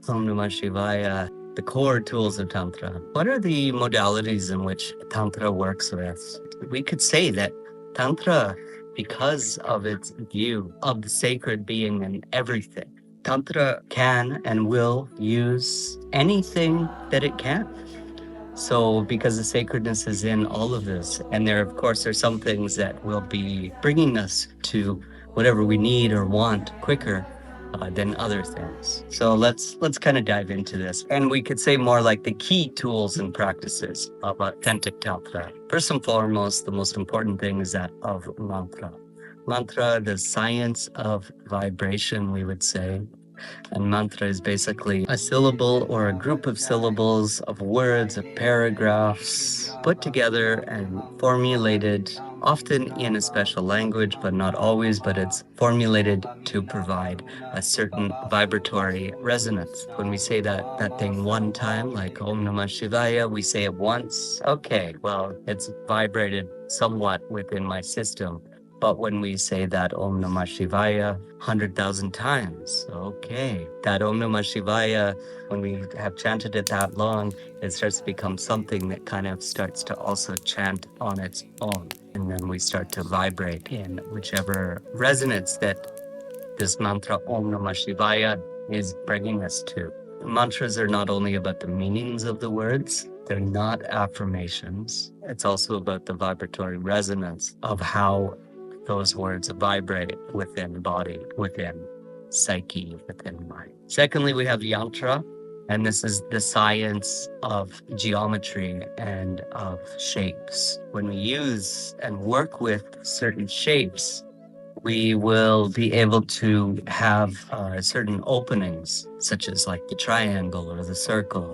Om Namah Shivaya, the core tools of Tantra. What are the modalities in which Tantra works with? We could say that Tantra, because of its view of the sacred being in everything, Tantra can and will use anything that it can. So because the sacredness is in all of this, and there, of course, are some things that will be bringing us to whatever we need or want quicker than other things. So let's kind of dive into this. And we could say more like the key tools and practices of authentic Tantra. First and foremost, the most important thing is that of mantra. Mantra, the science of vibration, we would say. And mantra is basically a syllable or a group of syllables, of words, of paragraphs, put together and formulated, often in a special language, but not always, but it's formulated to provide a certain vibratory resonance. When we say that thing one time, like Om Namah Shivaya, we say it once. Okay, well, it's vibrated somewhat within my system. But when we say that Om Namah Shivaya 100,000 times, okay, that Om Namah Shivaya, when we have chanted it that long, it starts to become something that kind of starts to also chant on its own. And then we start to vibrate in whichever resonance that this mantra Om Namah Shivaya is bringing us to. Mantras are not only about the meanings of the words, they're not affirmations. It's also about the vibratory resonance of how those words vibrate within body, within psyche, within mind. Secondly, we have Yantra, and this is the science of geometry and of shapes. When we use and work with certain shapes, we will be able to have certain openings, such as like the triangle or the circle.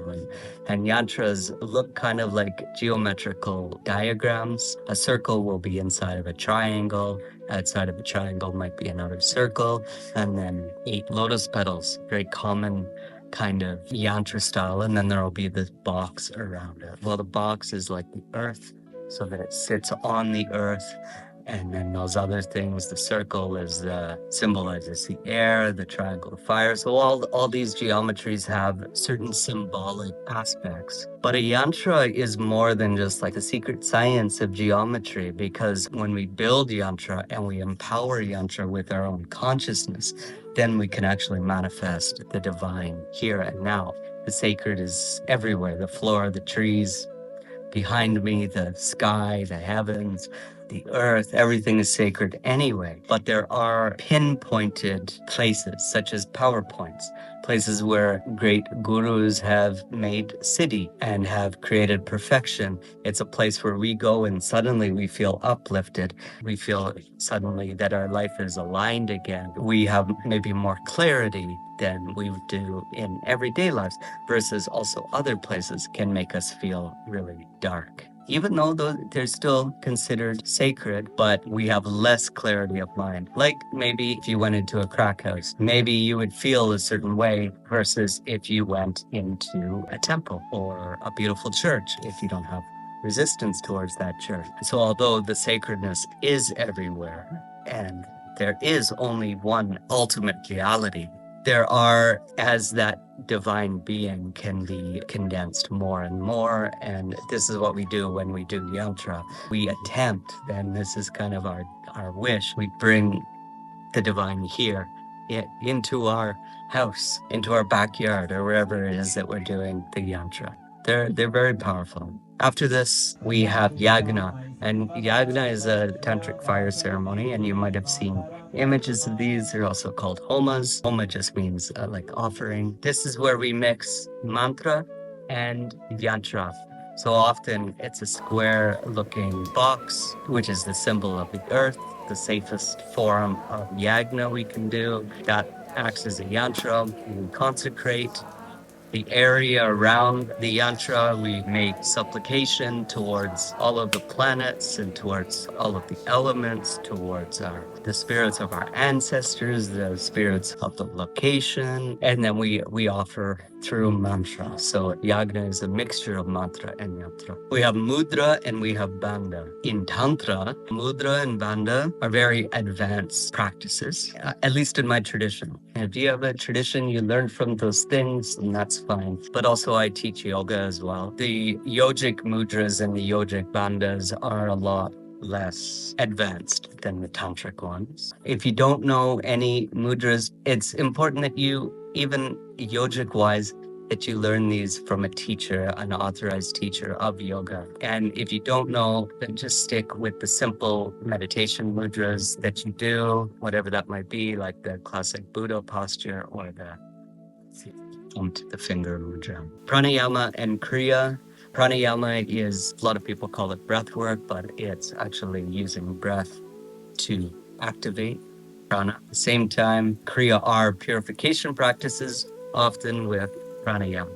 And yantras look kind of like geometrical diagrams. A circle will be inside of a triangle. Outside of a triangle might be another circle. And then 8 lotus petals, very common kind of yantra style. And then there will be this box around it. Well, the box is like the earth, so that it sits on the earth. And then those other things, the circle is symbolizes the air, the triangle of fire. So all these geometries have certain symbolic aspects. But a yantra is more than just like the secret science of geometry, because when we build yantra and we empower yantra with our own consciousness, then we can actually manifest the divine here and now. The sacred is everywhere, the floor, the trees, behind me, the sky, the heavens, the earth, everything is sacred anyway. But there are pinpointed places, such as power points, places where great gurus have made siddhi and have created perfection. It's a place where we go and suddenly we feel uplifted. We feel suddenly that our life is aligned again. We have maybe more clarity than we do in everyday lives, versus also other places can make us feel really dark. Even though they're still considered sacred, but we have less clarity of mind. Like maybe if you went into a crack house, maybe you would feel a certain way versus if you went into a temple or a beautiful church, if you don't have resistance towards that church. So although the sacredness is everywhere and there is only one ultimate reality, there are, as that divine being can be condensed more and more. And this is what we do when we do Yantra. We attempt, then this is kind of our wish. We bring the divine here into our house, into our backyard, or wherever it is that we're doing the Yantra. They're very powerful. After this, we have Yagna. And Yagna is a Tantric fire ceremony, and you might have seen images of these. They're also called homas. Homa just means like offering. This is where we mix mantra and yantra. So often it's a square looking box, which is the symbol of the earth, the safest form of yagna we can do. That acts as a yantra. We consecrate the area around the yantra. We make supplication towards all of the planets and towards all of the elements, towards the spirits of our ancestors, the spirits of the location, and then we offer through mantra. So Yagna is a mixture of mantra and yantra. We have Mudra and we have Bandha. In Tantra, Mudra and Bandha are very advanced practices, at least in my tradition. And if you have a tradition you learn from those things, then that's fine. But also I teach yoga as well. The yogic mudras and the yogic bandhas are a lot less advanced than the tantric ones. If you don't know any mudras, it's important that you, even yogic wise, that you learn these from a teacher, an authorized teacher of yoga. And if you don't know, then just stick with the simple meditation mudras that you do, whatever that might be, like the classic Buddha posture or the to the finger mudra. Pranayama and Kriya. Pranayama is, a lot of people call it breath work, but it's actually using breath to activate prana. At the same time, Kriya are purification practices, often with pranayama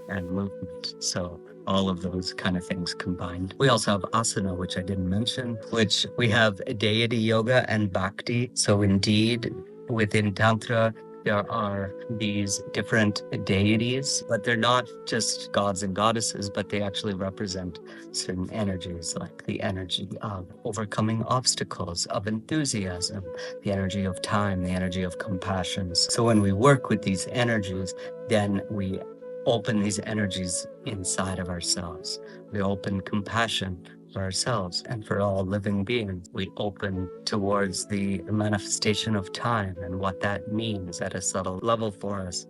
and movement. So all of those kind of things combined. We also have asana, which I didn't mention, which we have deity yoga and bhakti. So indeed, within Tantra, there are these different deities, but they're not just gods and goddesses, but they actually represent certain energies, like the energy of overcoming obstacles, of enthusiasm, the energy of time, the energy of compassion. So when we work with these energies, then we open these energies inside of ourselves. We open compassion for ourselves and for all living beings. We open towards the manifestation of time and what that means at a subtle level for us.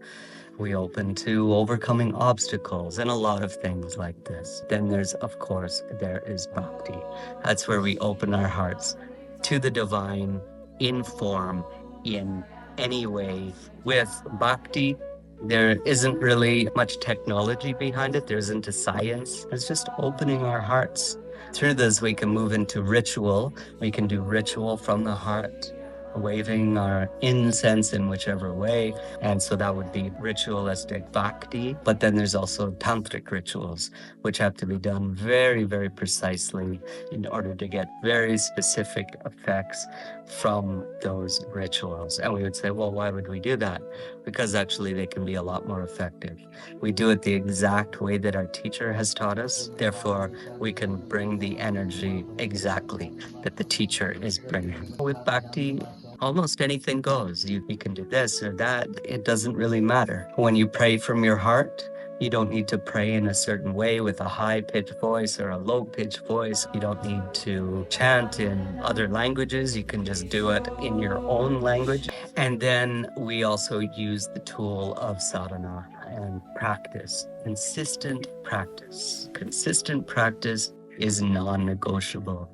We open to overcoming obstacles and a lot of things like this. Then there's, of course, there is bhakti. That's where we open our hearts to the divine in form, in any way. With bhakti, there isn't really much technology behind it. There isn't a science. It's just opening our hearts. Through this, we can move into ritual. We can do ritual from the heart, waving our incense in whichever way. And so that would be ritualistic bhakti. But then there's also tantric rituals, which have to be done very, very precisely in order to get very specific effects from those rituals. And we would say, well, why would we do that? Because actually they can be a lot more effective. We do it the exact way that our teacher has taught us. Therefore, we can bring the energy exactly that the teacher is bringing. With bhakti, almost anything goes. You can do this or that. It doesn't really matter. When you pray from your heart, you don't need to pray in a certain way with a high-pitched voice or a low-pitched voice. You don't need to chant in other languages. You can just do it in your own language. And then we also use the tool of sadhana and practice. Consistent practice. Consistent practice is non-negotiable.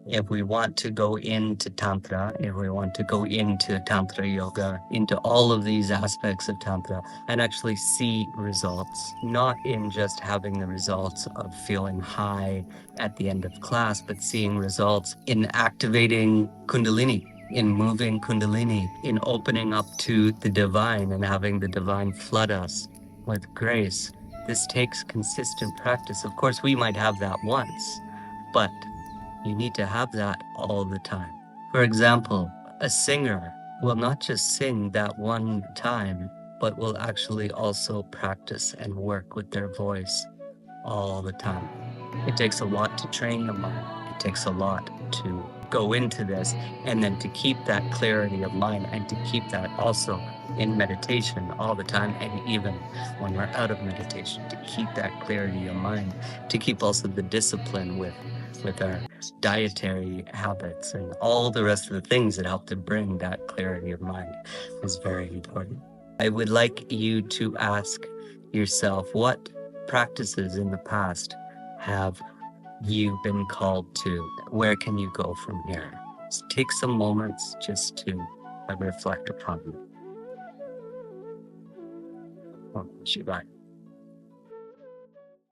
If we want to go into Tantra, if we want to go into Tantra yoga, into all of these aspects of Tantra, and actually see results, not in just having the results of feeling high at the end of class, but seeing results in activating Kundalini, in moving Kundalini, in opening up to the divine and having the divine flood us with grace. This takes consistent practice. Of course, we might have that once, but you need to have that all the time. For example, a singer will not just sing that one time, but will actually also practice and work with their voice all the time. It takes a lot to train the mind. It takes a lot to go into this and then to keep that clarity of mind and to keep that also in meditation all the time, and even when we're out of meditation, to keep that clarity of mind, to keep also the discipline with our dietary habits and all the rest of the things that help to bring that clarity of mind is very important. I would like you to ask yourself, what practices in the past have you been called to? Where can you go from here? Just take some moments just to reflect upon it. Oh, Shiva.